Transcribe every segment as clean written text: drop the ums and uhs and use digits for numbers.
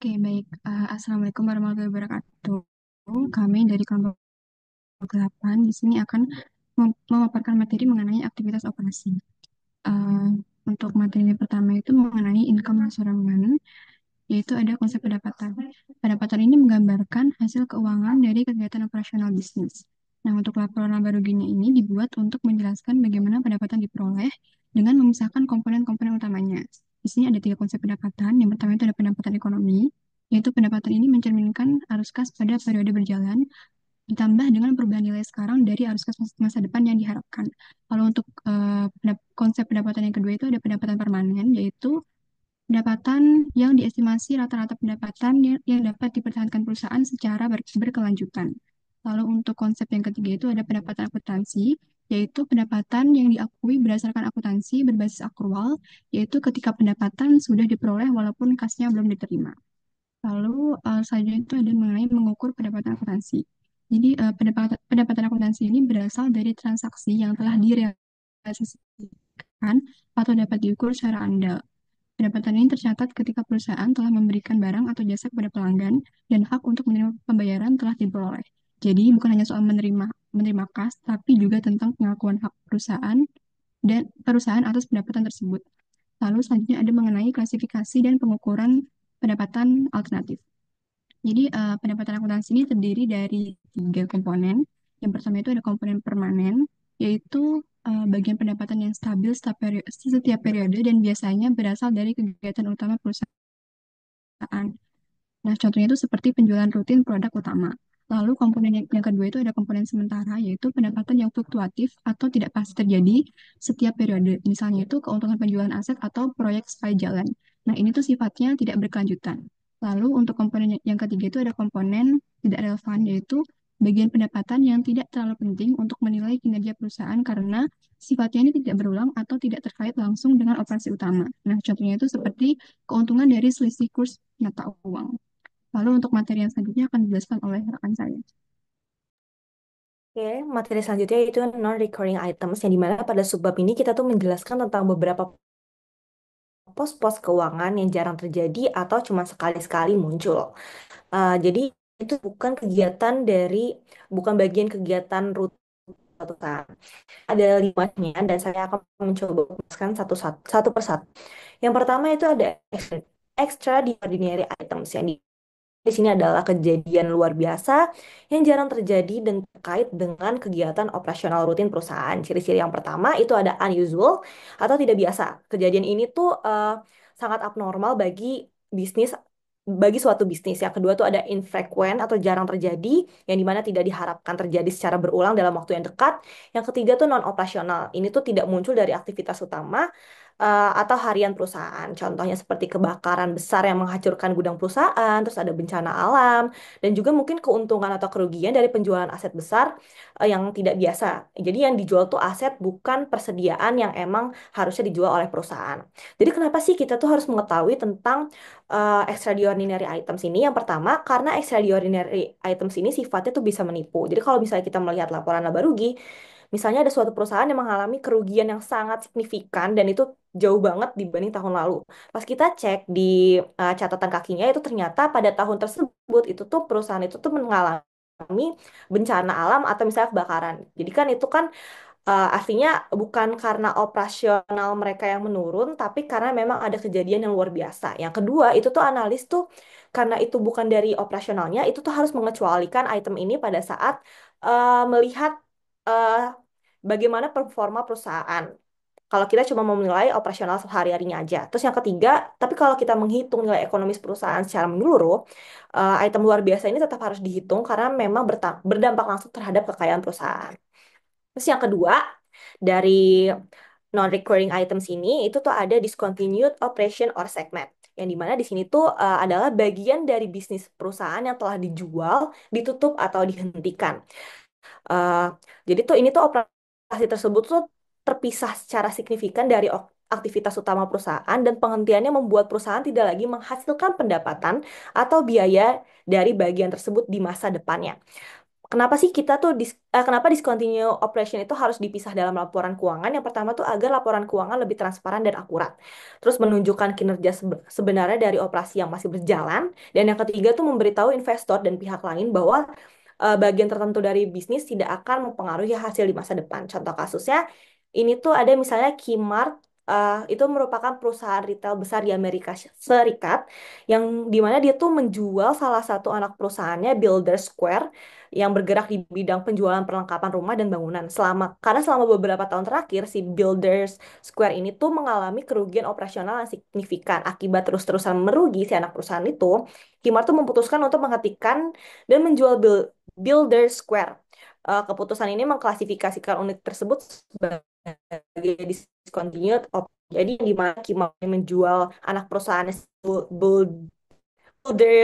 Oke, baik. Assalamualaikum warahmatullahi wabarakatuh. Kami dari kelompok 8 di sini akan memaparkan materi mengenai aktivitas operasi. Eh, untuk materi pertama itu mengenai income measurement, yaitu ada konsep pendapatan. Pendapatan ini menggambarkan hasil keuangan dari kegiatan operasional bisnis. Nah, untuk laporan laba ruginya ini dibuat untuk menjelaskan bagaimana pendapatan diperoleh dengan memisahkan komponen-komponen utamanya. Di sini ada tiga konsep pendapatan. Yang pertama itu ada pendapatan ekonomi, yaitu pendapatan ini mencerminkan arus kas pada periode berjalan, ditambah dengan perubahan nilai sekarang dari arus kas masa depan yang diharapkan. Lalu untuk konsep pendapatan yang kedua itu ada pendapatan permanen, yaitu pendapatan yang diestimasi rata-rata pendapatan yang dapat dipertahankan perusahaan secara berkelanjutan. Lalu untuk konsep yang ketiga itu ada pendapatan akuntansi, yaitu pendapatan yang diakui berdasarkan akuntansi berbasis akrual, yaitu ketika pendapatan sudah diperoleh walaupun kasnya belum diterima. Lalu selanjutnya itu ada mengenai mengukur pendapatan akuntansi. Jadi pendapatan akuntansi ini berasal dari transaksi yang telah direalisasikan atau dapat diukur secara andal. Pendapatan ini tercatat ketika perusahaan telah memberikan barang atau jasa kepada pelanggan dan hak untuk menerima pembayaran telah diperoleh. Jadi bukan hanya soal menerima menerima kas, tapi juga tentang pengakuan hak perusahaan dan perusahaan atas pendapatan tersebut. Lalu selanjutnya ada mengenai klasifikasi dan pengukuran pendapatan alternatif. Jadi pendapatan akuntansi ini terdiri dari tiga komponen. Yang pertama itu ada komponen permanen, yaitu bagian pendapatan yang stabil setiap periode dan biasanya berasal dari kegiatan utama perusahaan. Nah, contohnya itu seperti penjualan rutin produk utama. Lalu komponen yang kedua itu ada komponen sementara, yaitu pendapatan yang fluktuatif atau tidak pasti terjadi setiap periode. Misalnya itu keuntungan penjualan aset atau proyek sekali jalan. Nah, ini tuh sifatnya tidak berkelanjutan. Lalu untuk komponen yang ketiga itu ada komponen tidak relevan, yaitu bagian pendapatan yang tidak terlalu penting untuk menilai kinerja perusahaan karena sifatnya ini tidak berulang atau tidak terkait langsung dengan operasi utama. Nah, contohnya itu seperti keuntungan dari selisih kurs mata uang. Lalu untuk materi yang selanjutnya akan dijelaskan oleh rekan saya. Oke, materi selanjutnya itu non-recurring items, yang dimana pada subbab ini kita tuh menjelaskan tentang beberapa pos-pos keuangan yang jarang terjadi atau cuma sekali-sekali muncul. Jadi itu bukan bagian kegiatan rutin perusahaan. Ada limanya dan saya akan mencoba menjelaskan satu persatu. Yang pertama itu ada extraordinary items yang di sini adalah kejadian luar biasa yang jarang terjadi dan terkait dengan kegiatan operasional rutin perusahaan. Ciri-ciri yang pertama itu ada unusual atau tidak biasa. Kejadian ini tuh sangat abnormal bisnis bagi suatu bisnis. Yang kedua tuh ada infrequent atau jarang terjadi, yang dimana tidak diharapkan terjadi secara berulang dalam waktu yang dekat. Yang ketiga tuh non-operasional. Ini tuh tidak muncul dari aktivitas utama atau harian perusahaan. Contohnya seperti kebakaran besar yang menghancurkan gudang perusahaan, terus ada bencana alam, dan juga mungkin keuntungan atau kerugian dari penjualan aset besar yang tidak biasa. Jadi yang dijual tuh aset bukan persediaan yang emang harusnya dijual oleh perusahaan. Jadi kenapa sih kita tuh harus mengetahui tentang extraordinary items ini? Yang pertama, karena extraordinary items ini sifatnya tuh bisa menipu. Jadi kalau misalnya kita melihat laporan laba rugi, misalnya ada suatu perusahaan yang mengalami kerugian yang sangat signifikan dan itu jauh banget dibanding tahun lalu. Pas kita cek di catatan kakinya itu ternyata pada tahun tersebut itu tuh perusahaan itu tuh mengalami bencana alam atau misalnya kebakaran. Jadi kan itu kan artinya bukan karena operasional mereka yang menurun, tapi karena memang ada kejadian yang luar biasa. Yang kedua, itu tuh analis tuh karena itu bukan dari operasionalnya, itu tuh harus mengecualikan item ini pada saat melihat eh, bagaimana performa perusahaan. Kalau kita cuma mau menilai operasional sehari-harinya aja. Terus yang ketiga, tapi kalau kita menghitung nilai ekonomis perusahaan secara menyeluruh, item luar biasa ini tetap harus dihitung karena memang berdampak langsung terhadap kekayaan perusahaan. Terus yang kedua, dari non-recurring items ini, itu tuh ada discontinued operation or segment. Yang dimana di sini tuh adalah bagian dari bisnis perusahaan yang telah dijual, ditutup, atau dihentikan. Eh, jadi tuh ini tuh operasi tersebut tuh terpisah secara signifikan dari aktivitas utama perusahaan dan penghentiannya membuat perusahaan tidak lagi menghasilkan pendapatan atau biaya dari bagian tersebut di masa depannya. Kenapa sih kita tuh kenapa discontinue operation itu harus dipisah dalam laporan keuangan? Yang pertama tuh agar laporan keuangan lebih transparan dan akurat. Terus menunjukkan kinerja sebenarnya dari operasi yang masih berjalan. Dan yang ketiga tuh memberitahu investor dan pihak lain bahwa bagian tertentu dari bisnis tidak akan mempengaruhi hasil di masa depan. Contoh kasusnya, ini tuh ada misalnya Kmart, itu merupakan perusahaan retail besar di Amerika Serikat, yang dimana dia tuh menjual salah satu anak perusahaannya Builder Square yang bergerak di bidang penjualan perlengkapan rumah dan bangunan. Karena selama beberapa tahun terakhir si Builders Square ini tuh mengalami kerugian operasional yang signifikan akibat terus-terusan merugi si anak perusahaan itu. Kmart tuh memutuskan untuk menghentikan dan menjual Builder Square. Keputusan ini mengklasifikasikan unit tersebut sebagai discontinued jadi di mana Kmart menjual anak perusahaan Builder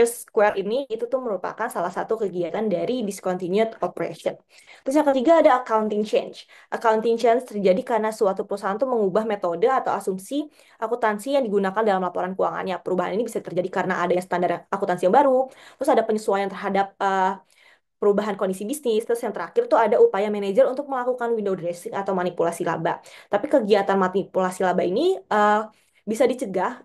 Square ini itu tuh merupakan salah satu kegiatan dari discontinued operation. Terus yang ketiga ada accounting change. Accounting change terjadi karena suatu perusahaan tuh mengubah metode atau asumsi akuntansi yang digunakan dalam laporan keuangannya. Perubahan ini bisa terjadi karena adanya standar akuntansi yang baru, terus ada penyesuaian terhadap perubahan kondisi bisnis. Terus yang terakhir tuh ada upaya manajer untuk melakukan window dressing atau manipulasi laba. Tapi kegiatan manipulasi laba ini bisa dicegah,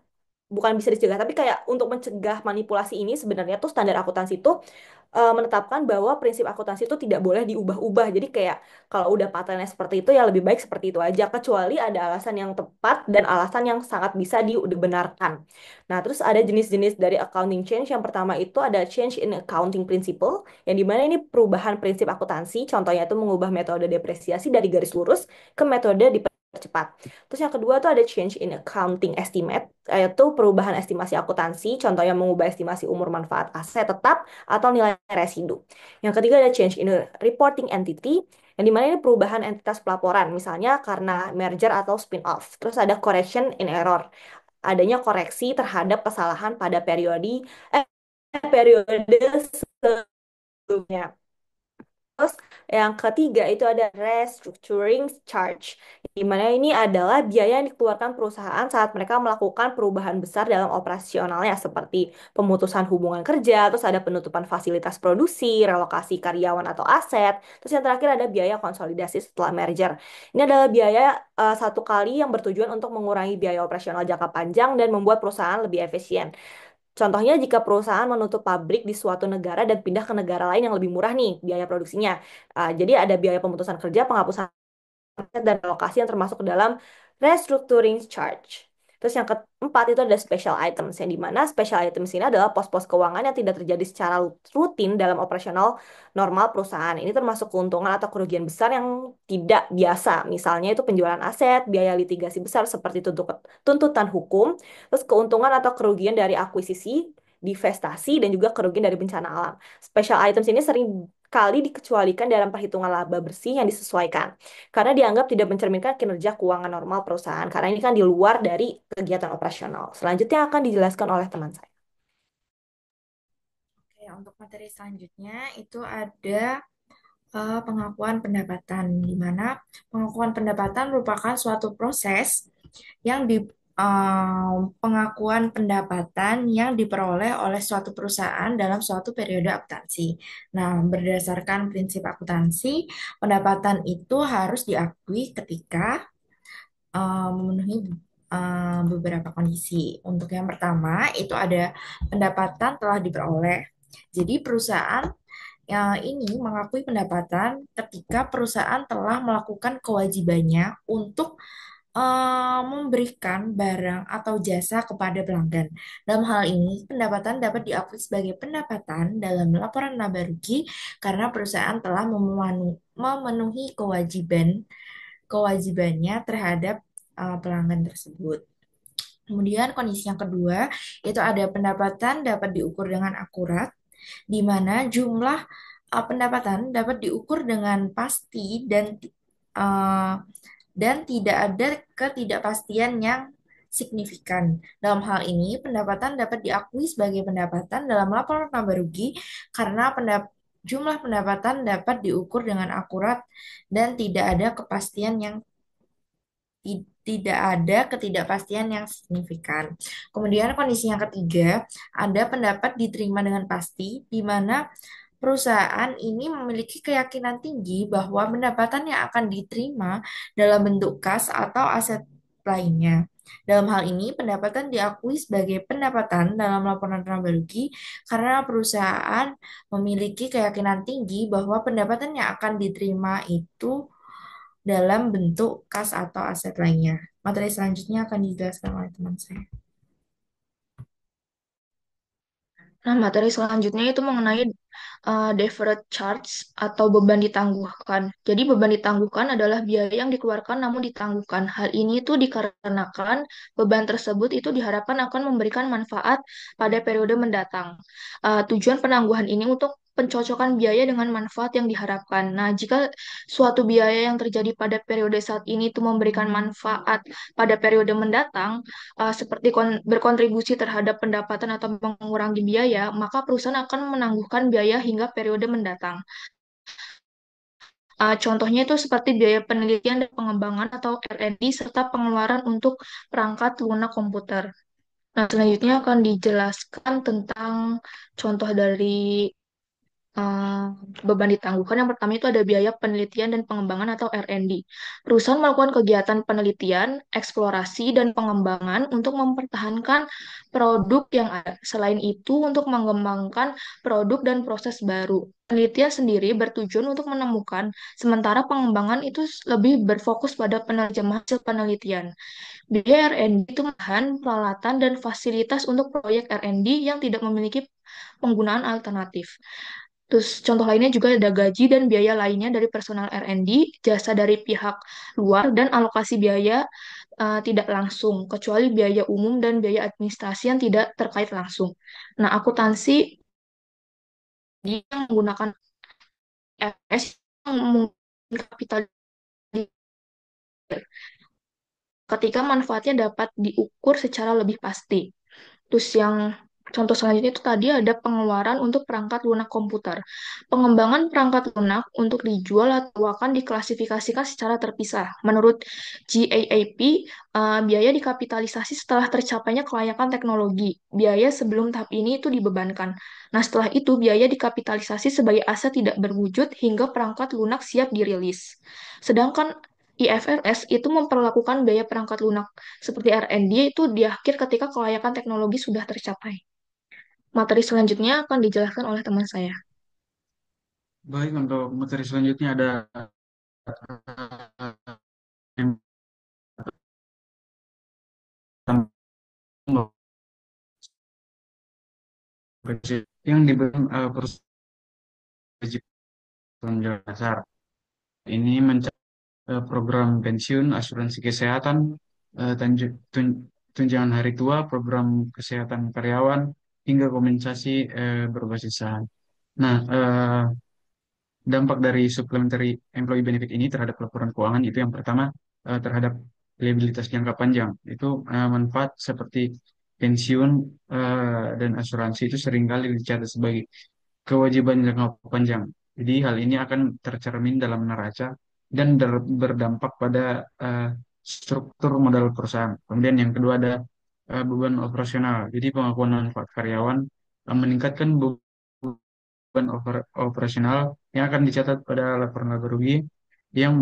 bukan bisa dicegah, tapi kayak untuk mencegah manipulasi ini sebenarnya tuh standar akuntansi itu menetapkan bahwa prinsip akuntansi itu tidak boleh diubah-ubah. Jadi kayak kalau udah patternnya seperti itu ya lebih baik seperti itu aja, kecuali ada alasan yang tepat dan alasan yang sangat bisa dibenarkan. Nah, terus ada jenis-jenis dari accounting change. Yang pertama itu ada change in accounting principle, yang dimana ini perubahan prinsip akuntansi. Contohnya itu mengubah metode depresiasi dari garis lurus ke metode dipercepat. Terus yang kedua tuh ada change in accounting estimate, yaitu perubahan estimasi akuntansi. Contohnya mengubah estimasi umur manfaat aset tetap atau nilai residu. Yang ketiga ada change in reporting entity, yang dimana ini perubahan entitas pelaporan, misalnya karena merger atau spin-off. Terus ada correction in error, adanya koreksi terhadap kesalahan pada periode sebelumnya. Terus yang ketiga itu ada restructuring charge, di mana ini adalah biaya yang dikeluarkan perusahaan saat mereka melakukan perubahan besar dalam operasionalnya seperti pemutusan hubungan kerja, terus ada penutupan fasilitas produksi, relokasi karyawan atau aset, terus yang terakhir ada biaya konsolidasi setelah merger. Ini adalah biaya satu kali yang bertujuan untuk mengurangi biaya operasional jangka panjang dan membuat perusahaan lebih efisien. Contohnya jika perusahaan menutup pabrik di suatu negara dan pindah ke negara lain yang lebih murah nih biaya produksinya. Jadi ada biaya pemutusan kerja, penghapusan aset, dan relokasi yang termasuk ke dalam restructuring charge. Terus yang keempat itu ada special items, yang dimana special items ini adalah pos-pos keuangan yang tidak terjadi secara rutin dalam operasional normal perusahaan. Ini termasuk keuntungan atau kerugian besar yang tidak biasa. Misalnya itu penjualan aset, biaya litigasi besar seperti tuntutan hukum, terus keuntungan atau kerugian dari akuisisi, divestasi, dan juga kerugian dari bencana alam. Special items ini sering kali dikecualikan dalam perhitungan laba bersih yang disesuaikan karena dianggap tidak mencerminkan kinerja keuangan normal perusahaan karena ini kan di luar dari kegiatan operasional. Selanjutnya akan dijelaskan oleh teman saya. Oke, untuk materi selanjutnya itu ada pengakuan pendapatan, di mana pengakuan pendapatan merupakan suatu proses yang pengakuan pendapatan yang diperoleh oleh suatu perusahaan dalam suatu periode akuntansi. Nah, berdasarkan prinsip akuntansi, pendapatan itu harus diakui ketika memenuhi beberapa kondisi. Untuk yang pertama, itu ada pendapatan telah diperoleh. Jadi perusahaan yang ini mengakui pendapatan ketika perusahaan telah melakukan kewajibannya untuk memberikan barang atau jasa kepada pelanggan. Dalam hal ini, pendapatan dapat diakui sebagai pendapatan dalam laporan laba rugi karena perusahaan telah memenuhi kewajibannya terhadap pelanggan tersebut. Kemudian kondisi yang kedua, itu ada pendapatan dapat diukur dengan akurat, di mana jumlah pendapatan dapat diukur dengan pasti uh, dan tidak ada ketidakpastian yang signifikan. Dalam hal ini, pendapatan dapat diakui sebagai pendapatan dalam laporan laba rugi karena jumlah pendapatan dapat diukur dengan akurat dan tidak ada ketidakpastian yang signifikan. Kemudian kondisi yang ketiga, ada pendapat diterima dengan pasti, di mana perusahaan ini memiliki keyakinan tinggi bahwa pendapatan yang akan diterima dalam bentuk kas atau aset lainnya. Dalam hal ini, pendapatan diakui sebagai pendapatan dalam laporan laba rugi karena perusahaan memiliki keyakinan tinggi bahwa pendapatan yang akan diterima itu dalam bentuk kas atau aset lainnya. Materi selanjutnya akan dijelaskan oleh teman saya. Nah, materi selanjutnya itu mengenai deferred charge atau beban ditangguhkan. Jadi beban ditangguhkan adalah biaya yang dikeluarkan namun ditangguhkan. Hal ini itu dikarenakan beban tersebut itu diharapkan akan memberikan manfaat pada periode mendatang. Tujuan penangguhan ini untuk pencocokan biaya dengan manfaat yang diharapkan. Nah, jika suatu biaya yang terjadi pada periode saat ini itu memberikan manfaat pada periode mendatang, seperti berkontribusi terhadap pendapatan atau mengurangi biaya, maka perusahaan akan menangguhkan biaya hingga periode mendatang. Contohnya itu seperti biaya penelitian dan pengembangan atau R&D serta pengeluaran untuk perangkat lunak komputer. Nah, selanjutnya akan dijelaskan tentang contoh dari eh, beban ditangguhkan. Yang pertama itu ada biaya penelitian dan pengembangan atau R&D. Perusahaan melakukan kegiatan penelitian, eksplorasi, dan pengembangan untuk mempertahankan produk yang ada. Selain itu, untuk mengembangkan produk dan proses baru. Penelitian sendiri bertujuan untuk menemukan, sementara pengembangan itu lebih berfokus pada penerjemahan hasil penelitian. Biaya R&D itu bahan, peralatan, dan fasilitas untuk proyek R&D yang tidak memiliki penggunaan alternatif. Terus contoh lainnya juga ada gaji dan biaya lainnya dari personal R&D, jasa dari pihak luar, dan alokasi biaya tidak langsung, kecuali biaya umum dan biaya administrasi yang tidak terkait langsung. Nah, akuntansi dia menggunakan FS yang menggunakan kapital ketika manfaatnya dapat diukur secara lebih pasti. Terus yang contoh selanjutnya itu tadi ada pengeluaran untuk perangkat lunak komputer. Pengembangan perangkat lunak untuk dijual atau akan diklasifikasikan secara terpisah. Menurut GAAP, biaya dikapitalisasi setelah tercapainya kelayakan teknologi. Biaya sebelum tahap ini itu dibebankan. Nah, setelah itu biaya dikapitalisasi sebagai aset tidak berwujud hingga perangkat lunak siap dirilis. Sedangkan IFRS itu memperlakukan biaya perangkat lunak seperti R&D itu di akhir ketika kelayakan teknologi sudah tercapai. Materi selanjutnya akan dijelaskan oleh teman saya. Baik, untuk materi selanjutnya ada yang yang diberikan perusahaan dasar. Ini program pensiun, asuransi kesehatan, tunjangan hari tua, program kesehatan karyawan, hingga kompensasi berbasis saham. Nah, dampak dari supplementary employee benefit ini terhadap laporan keuangan itu yang pertama terhadap liabilitas jangka panjang. Itu manfaat seperti pensiun dan asuransi itu seringkali dicatat sebagai kewajiban jangka panjang. Jadi hal ini akan tercermin dalam neraca dan berdampak pada struktur modal perusahaan. Kemudian yang kedua ada beban operasional. Jadi pengakuan manfaat karyawan meningkatkan beban operasional yang akan dicatat pada laporan laba rugi yang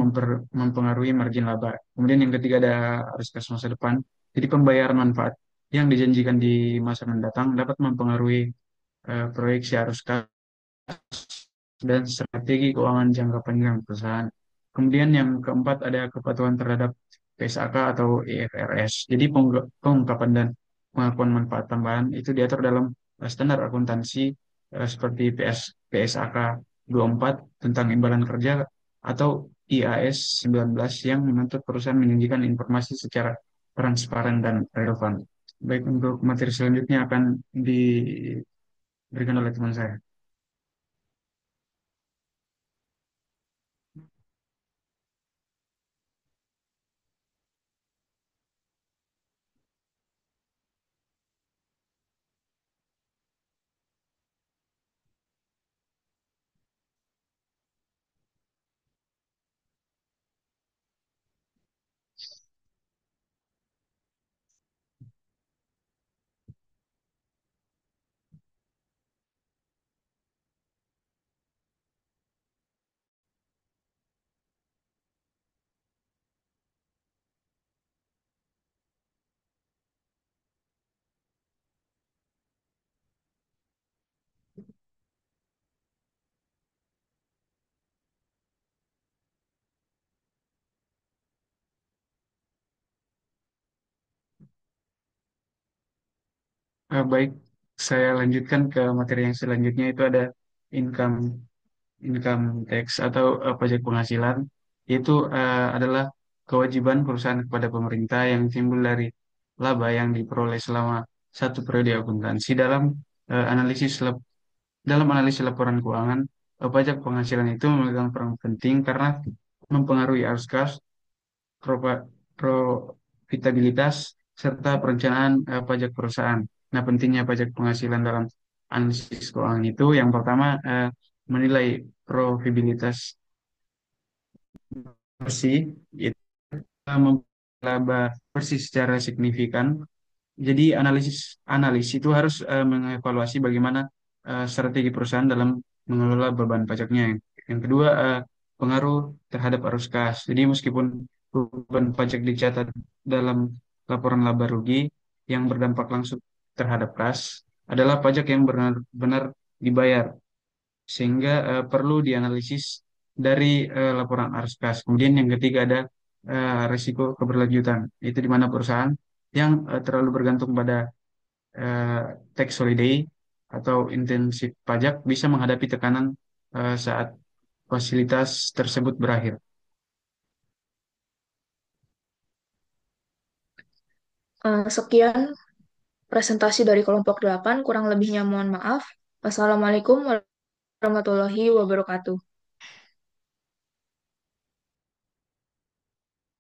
mempengaruhi margin laba. Kemudian yang ketiga ada arus kas masa depan. Jadi pembayaran manfaat yang dijanjikan di masa mendatang dapat mempengaruhi proyeksi arus kas dan strategi keuangan jangka panjang perusahaan. Kemudian yang keempat ada kepatuhan terhadap PSAK atau IFRS. Jadi pengungkapan dan pengakuan manfaat tambahan itu diatur dalam standar akuntansi seperti PSAK 24 tentang imbalan kerja atau IAS 19 yang menuntut perusahaan menyajikan informasi secara transparan dan relevan. Baik, untuk materi selanjutnya akan diberikan oleh teman saya. Baik, saya lanjutkan ke materi yang selanjutnya itu ada income income tax atau pajak penghasilan. Itu adalah kewajiban perusahaan kepada pemerintah yang timbul dari laba yang diperoleh selama satu periode akuntansi dalam analisis laporan keuangan. Pajak penghasilan itu memegang peran penting karena mempengaruhi arus kas, profitabilitas, serta perencanaan pajak perusahaan. Nah, pentingnya pajak penghasilan dalam analisis keuangan itu yang pertama menilai profitabilitas bersih, itu laba bersih secara signifikan. Jadi analis itu harus mengevaluasi bagaimana strategi perusahaan dalam mengelola beban pajaknya. Yang kedua, pengaruh terhadap arus kas. Jadi meskipun beban pajak dicatat dalam laporan laba rugi, yang berdampak langsung terhadap kas adalah pajak yang benar-benar dibayar, sehingga perlu dianalisis dari laporan arus kas. Kemudian yang ketiga ada risiko keberlanjutan. Itu di mana perusahaan yang terlalu bergantung pada eh, tax holiday atau intensif pajak bisa menghadapi tekanan saat fasilitas tersebut berakhir. Sekian presentasi dari kelompok 8, kurang lebihnya mohon maaf. Wassalamualaikum warahmatullahi wabarakatuh.